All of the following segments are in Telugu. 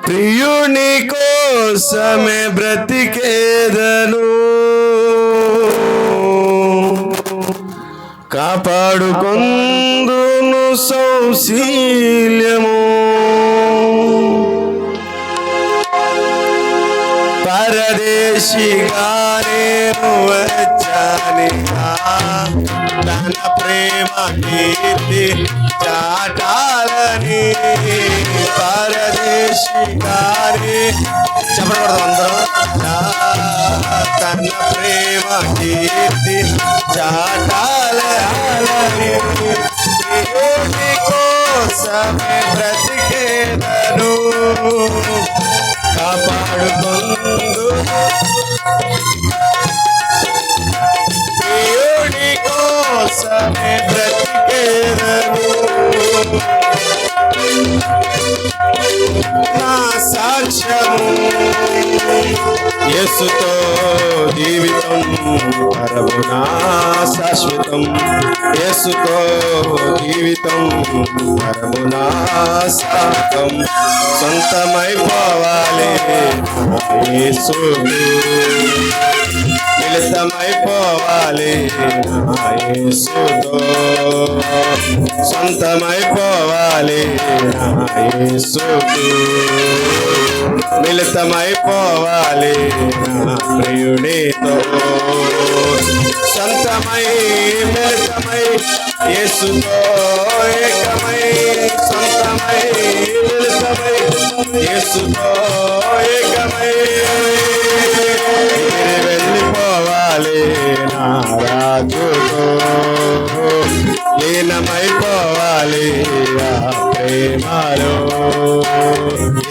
ప్రియుని కోసమే బ్రతికేదను, కాపాడుకొందును సౌశీల్యము. పరదేశిగా నేను వచ్చానిగా, తన ప్రేమ కీర్తి చాటాలని. పరదేశిగానే చెప్పకూడదు అందరం, తన ప్రేమ కీర్తి చాటాలని. దేవుని కోసమే బ్రతికేదను, కాపాడుకొందు. దేవుని కోసమే బ్రతికేదను, నా సాక్ష్యము యేసుతో జీవితం పరమునా శాశ్వతం. యేసుతో జీవితం పరమునా శాశ్వతం. సొంతమైపోవాలి యేసుకు, మిళితమైపోవాలి యేసుతో. సొంతమైపోవాలి యేసుకు, మిళితమైపోవాలి నా ప్రియుడితో. సొంతమై మిళితమై యేసుతో ఏకమై, సొంతమై మిళితమై యేసుతో ఏకమై. వెళ్ళిపోవాలి నా రాజుతో, లీనమైపోవాలి ఆ ప్రేమలో.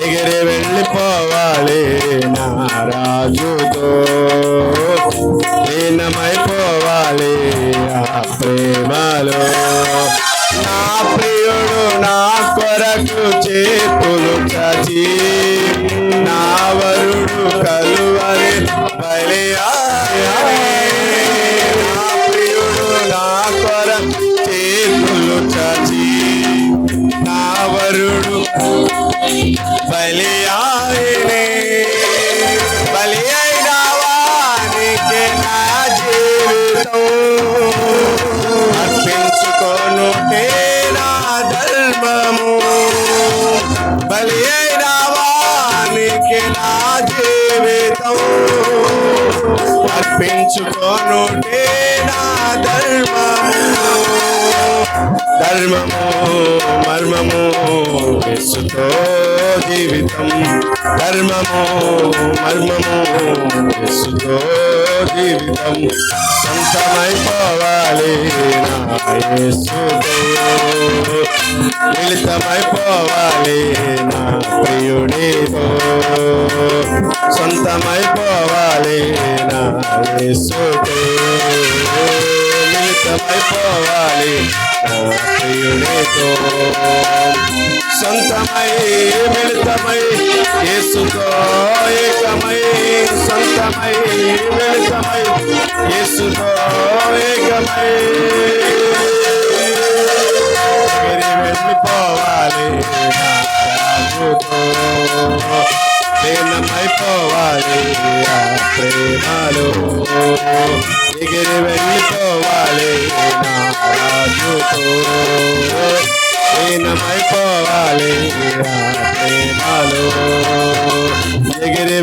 ఎగిరి వెళ్ళిపోవాలి నా రాజుతో, లీనమైపోవాలి ఆ ప్రేమలో. నా ప్రియుడు నా కొరకు చేతులు చాచి, నా వరుడు కలువరి బలియాయె. నా ప్రియుడు నా కొరకు చేతులు చాచి, నా వరుడు బలియాయె. బలి అయిన వానికి నా జీవితం అర్పించుకొనుటే నా ధర్మము. బలి అయిన వానికి నా జీవితం అర్పించుకొనుటే నా ధర్మము. ధర్మము మర్మము యేసుతో జీవితం, ధర్మము మర్మము యేసుతో జీవితం. సొంతమైపోవాలి నా యేసుతో, మిళితమైపోవాలి నా ప్రియుడితో. సొంతమైపోవాలి నా యేసుతో, మిళితమైపోవాలి నా ప్రియుడితో. సొంతమై మిళితమై యేసుతో ఏకమై, సొంతమై మిళితమై యేసుతో ఏకమై. వెళ్ళిపోవాలి నా రాజుతో, లీనమైపోవాలి ఆ ప్రేమలో. ఎగిరి వెళ్ళిపోవాలి నా రాజుతో, లీనమైపోవాలి ఆ ప్రేమలో. ఎగిరి